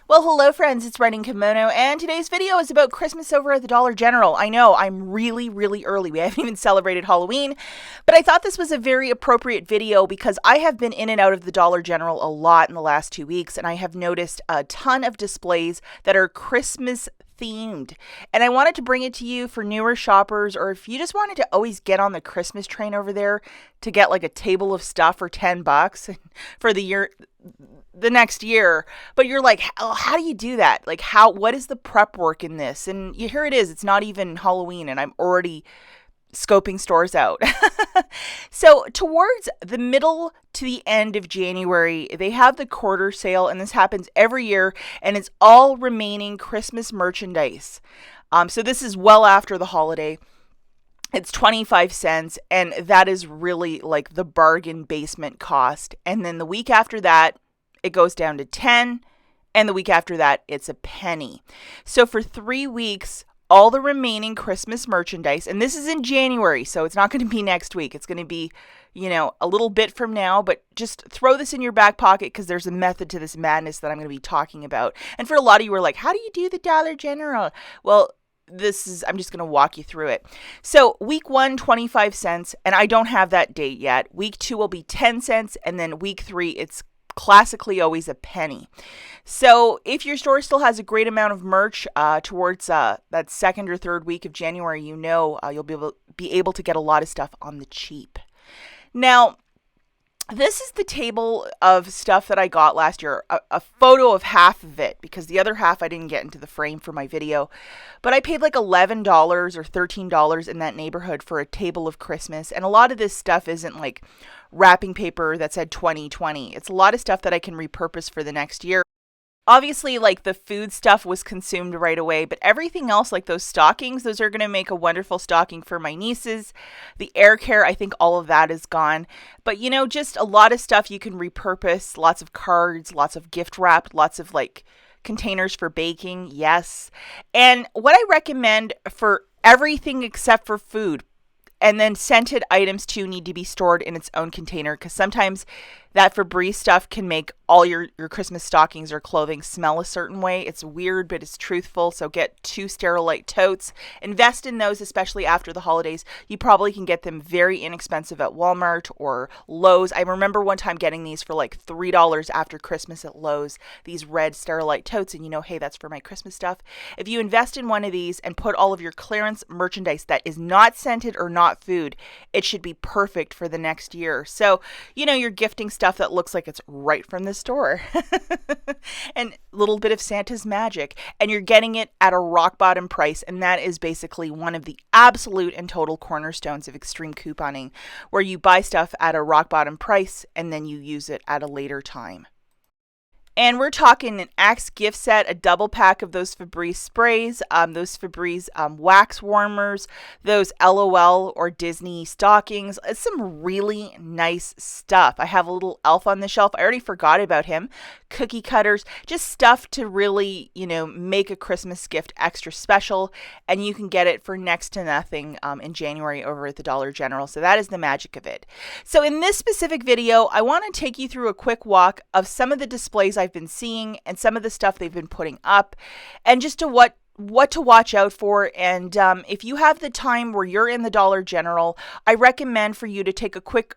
Well, hello friends, it's Writing Kimono, and today's video is about Christmas over at the Dollar General. I know, I'm really early. We haven't even celebrated Halloween, but I thought this was a very appropriate video because I have been in and out of the Dollar General a lot in the last 2 weeks, and I have noticed a ton of displays that are Christmas themed. And I wanted to bring it to you for newer shoppers, or if you just wanted to always get on the Christmas train over there to get like a table of stuff for $10 for the next year, but you're like, how do you do that? Like, what is the prep work in this? And here it is, it's not even Halloween and I'm already scoping stores out. So towards the middle to the end of January, they have the quarter sale, and this happens every year, and it's all remaining Christmas merchandise. So this is well after the holiday. It's 25 cents, and that is really like the bargain basement cost. And then the week after that, it goes down to 10, and the week after that, it's a penny. So for 3 weeks, all the remaining Christmas merchandise, and this is in January, so it's not going to be next week. It's going to be, a little bit from now, but just throw this in your back pocket because there's a method to this madness that I'm going to be talking about. And for a lot of you who are like, how do you do the Dollar General? Well, I'm just going to walk you through it. So week 1, 25 cents, and I don't have that date yet. Week 2 will be 10 cents, and then week 3, it's classically always a penny. So if your store still has a great amount of merch towards that second or third week of January, you'll be able to get a lot of stuff on the cheap. Now, this is the table of stuff that I got last year, a photo of half of it, because the other half I didn't get into the frame for my video. But I paid like $11 or $13 in that neighborhood for a table of Christmas. And a lot of this stuff isn't like wrapping paper that said 2020. It's a lot of stuff that I can repurpose for the next year. Obviously, like the food stuff was consumed right away, but everything else, like those stockings, those are going to make a wonderful stocking for my nieces. The air care, I think all of that is gone. But, just a lot of stuff you can repurpose, lots of cards, lots of gift wrap, lots of like containers for baking. Yes. And what I recommend for everything except for food, and then scented items too need to be stored in its own container, because sometimes that Febreze stuff can make all your Christmas stockings or clothing smell a certain way. It's weird, but it's truthful. So get 2 Sterilite totes. Invest in those, especially after the holidays. You probably can get them very inexpensive at Walmart or Lowe's. I remember one time getting these for like $3 after Christmas at Lowe's, these red Sterilite totes, and hey, that's for my Christmas stuff. If you invest in one of these and put all of your clearance merchandise that is not scented or not food, it should be perfect for the next year. So, you're gifting stuff that looks like it's right from the store and a little bit of Santa's magic, and you're getting it at a rock bottom price. And that is basically one of the absolute and total cornerstones of extreme couponing, where you buy stuff at a rock bottom price and then you use it at a later time. And we're talking an Axe gift set, a double pack of those Febreze sprays, those Febreze wax warmers, those LOL or Disney stockings. It's some really nice stuff. I have a little elf on the shelf. I already forgot about him. Cookie cutters, just stuff to really, make a Christmas gift extra special. And you can get it for next to nothing in January over at the Dollar General. So that is the magic of it. So in this specific video, I want to take you through a quick walk of some of the displays I've been seeing and some of the stuff they've been putting up, and just to what to watch out for. And if you have the time where you're in the Dollar General, I recommend for you to take a quick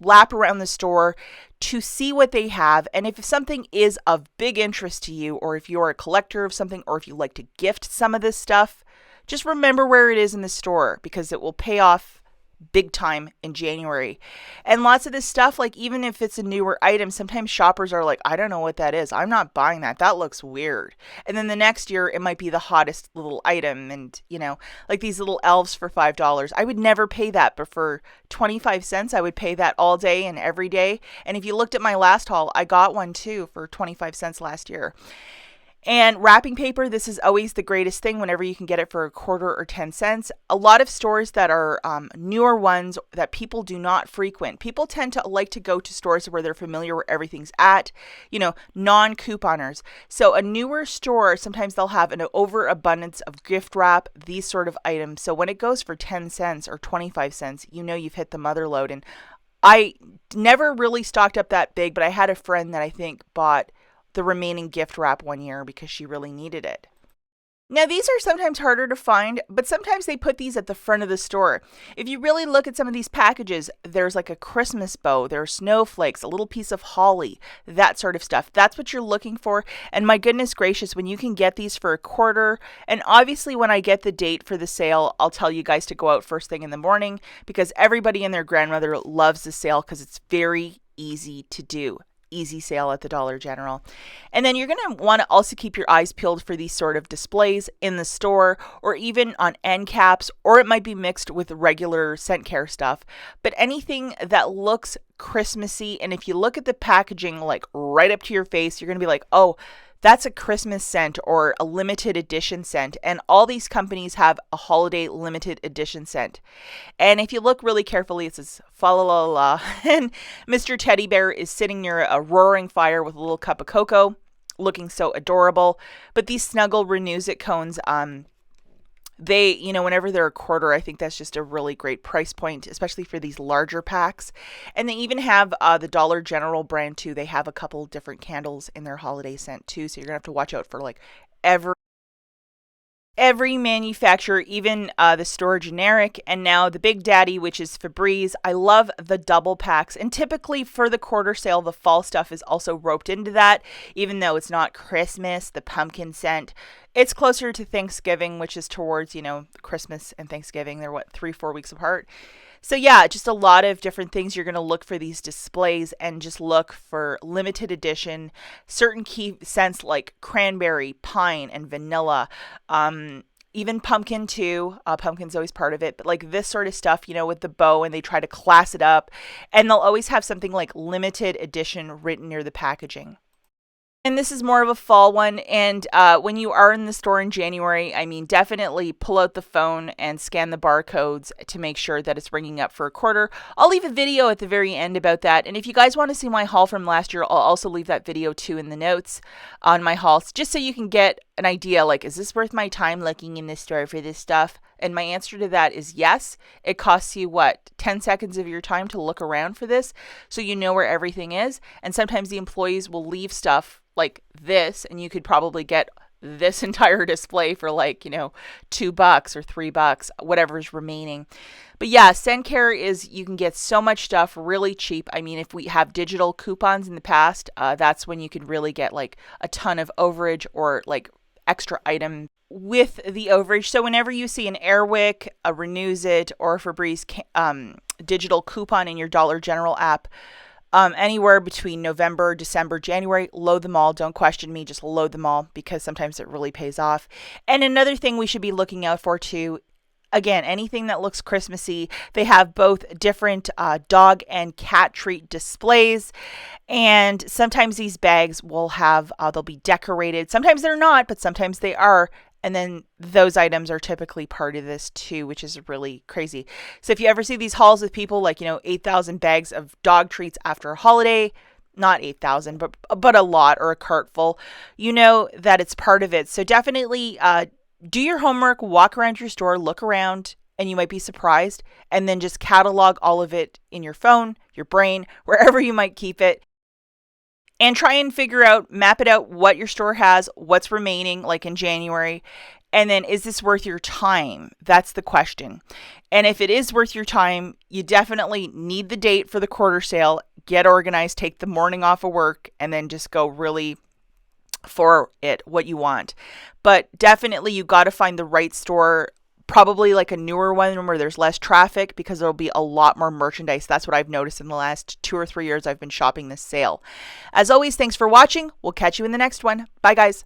lap around the store to see what they have. And if something is of big interest to you, or if you're a collector of something, or if you like to gift some of this stuff, just remember where it is in the store, because it will pay off big time in January. And lots of this stuff, like even if it's a newer item, sometimes shoppers are like, I don't know what that is. I'm not buying that. That looks weird. And then the next year it might be the hottest little item. And like these little elves for $5. I would never pay that, but for 25 cents, I would pay that all day and every day. And if you looked at my last haul, I got one too for 25 cents last year. And wrapping paper, this is always the greatest thing whenever you can get it for a quarter or 10 cents. A lot of stores that are newer ones that people do not frequent. People tend to like to go to stores where they're familiar where everything's at, non-couponers. So a newer store, sometimes they'll have an overabundance of gift wrap, these sort of items. So when it goes for 10 cents or 25 cents, you've hit the mother lode. And I never really stocked up that big, but I had a friend that I think bought the remaining gift wrap one year because she really needed it. Now, these are sometimes harder to find, but sometimes they put these at the front of the store. If you really look at some of these packages, there's like a Christmas bow, there are snowflakes, a little piece of holly, that sort of stuff. That's what you're looking for. And my goodness gracious, when you can get these for a quarter, and obviously when I get the date for the sale, I'll tell you guys to go out first thing in the morning because everybody and their grandmother loves the sale because it's very easy to do. Easy sale at the Dollar General. And then you're going to want to also keep your eyes peeled for these sort of displays in the store or even on end caps, or it might be mixed with regular scent care stuff. But anything that looks Christmassy, and if you look at the packaging like right up to your face, you're going to be like, oh, that's a Christmas scent or a limited edition scent. And all these companies have a holiday limited edition scent. And if you look really carefully, it says fa la la la. And Mr. Teddy Bear is sitting near a roaring fire with a little cup of cocoa, looking so adorable. But these Snuggle Renews It cones, they, whenever they're a quarter, I think that's just a really great price point, especially for these larger packs. And they even have the Dollar General brand too. They have a couple different candles in their holiday scent too. So you're going to have to watch out for like every manufacturer, even the store generic, and now the Big Daddy, which is Febreze. I love the double packs. And typically for the quarter sale, the fall stuff is also roped into that, even though it's not Christmas, the pumpkin scent. It's closer to Thanksgiving, which is towards, Christmas and Thanksgiving. They're 3-4 weeks apart. So yeah, just a lot of different things. You're going to look for these displays and just look for limited edition, certain key scents like cranberry, pine, and vanilla. Even pumpkin too. Pumpkin's always part of it. But like this sort of stuff, with the bow, and they try to class it up. And they'll always have something like limited edition written near the packaging. And this is more of a fall one. And when you are in the store in January, definitely pull out the phone and scan the barcodes to make sure that it's ringing up for a quarter. I'll leave a video at the very end about that. And if you guys want to see my haul from last year, I'll also leave that video too in the notes on my hauls, just so you can get an idea, like, is this worth my time looking in the store for this stuff? And my answer to that is yes. It costs you 10 seconds of your time to look around for this, so you know where everything is. And sometimes the employees will leave stuff like this, and you could probably get this entire display for $2 or $3, whatever's remaining. But yeah, SendCare is, you can get so much stuff really cheap. If we have digital coupons in the past, that's when you could really get a ton of overage or extra item with the overage. So whenever you see an Airwick, a Renews It, or a Febreze digital coupon in your Dollar General app, anywhere between November, December, January, load them all. Don't question me, just load them all because sometimes it really pays off. And another thing we should be looking out for too, again, anything that looks Christmassy, they have both different dog and cat treat displays. And sometimes these bags will have, they'll be decorated. Sometimes they're not, but sometimes they are. And then those items are typically part of this too, which is really crazy. So if you ever see these hauls with people 8,000 bags of dog treats after a holiday, not 8,000, but a lot, or a cart full, that it's part of it. So definitely do your homework, walk around your store, look around, and you might be surprised. And then just catalog all of it in your phone, your brain, wherever you might keep it. And try and map it out what your store has, what's remaining in January. And then, is this worth your time? That's the question. And if it is worth your time, you definitely need the date for the quarter sale. Get organized, take the morning off of work, and then just go really for it, what you want. But definitely you got to find the right store, probably a newer one where there's less traffic, because there'll be a lot more merchandise. That's what I've noticed in the last 2 or 3 years I've been shopping this sale. As always, thanks for watching. We'll catch you in the next one. Bye, guys.